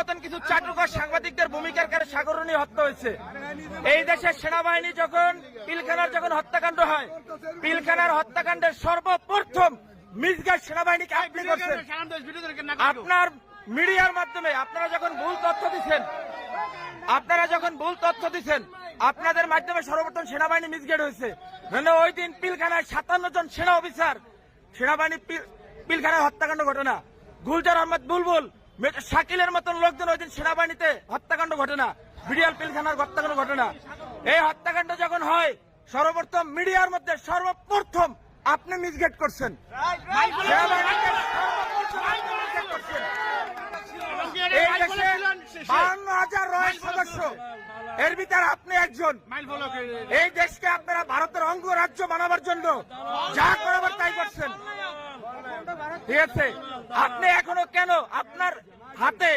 মতন কিছু চাটুকার সাংবাদিকদের ভূমিকার কারণে সাগরণী হত্যা হয়েছে। এই দেশের সেনাবাহিনী যখন পিলখানার যখন হত্যাকাণ্ড হয়, পিলখানার হত্যাকাণ্ডের সর্বপ্রথম মিসগাইড সেনাবাহিনীকে আপনি করছেন। আপনার মিডিয়ার মাধ্যমে আপনারা যখন ভুল তথ্য দিচ্ছেন, আপনাদের মাধ্যমে সর্বপ্রথম সেনাবাহিনী মিসগাইড হয়েছে। ওই দিন পিলখানায় 57 জন সেনা অফিসার সেনাবাহিনী পিলখানায় হত্যাকাণ্ড ঘটনা, গুলজার আহমদ বুলবুল, শাকিলের মতন লোকজন ওই দিন সেনাবাহিনীতে হত্যাকাণ্ড ঘটনা, বিডিআর পিলখানার হত্যাকাণ্ড ঘটনা। এই হত্যাকাণ্ড যখন হয় সর্বপ্রথম মিডিয়ার মধ্যে সর্বপ্রথম আপনি মিসগাইড করছেন। এই দেশে 52,000 রয়েল সদস্য, এর ভিতরে আপনি একজন। এই দেশকে আপনারা ভারতের অঙ্গরাজ্য বানাবার জন্য যা করাবার তাই করছেন, ঠিক আছে? আপনি এখনো কেন আপনার হাতে